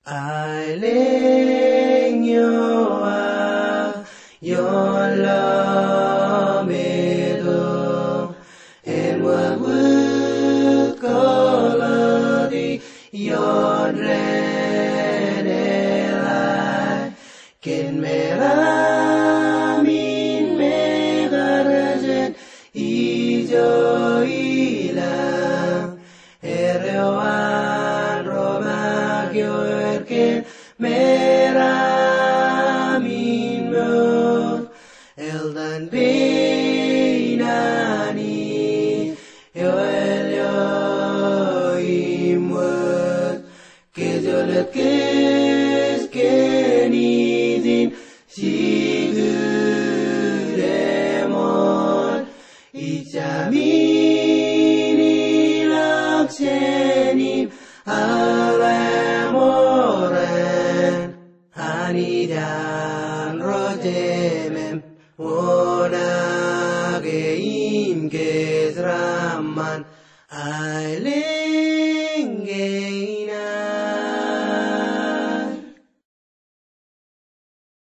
Ailing yoa yola medo and what would call the yon red eye can meramin megarajen ijo ilang erewan romagyo meramin mo eldan binani yoel yo imwat kejolet kes kenizin siguremon ichamini laksenim alamoren anidan rotemem onageim kesraman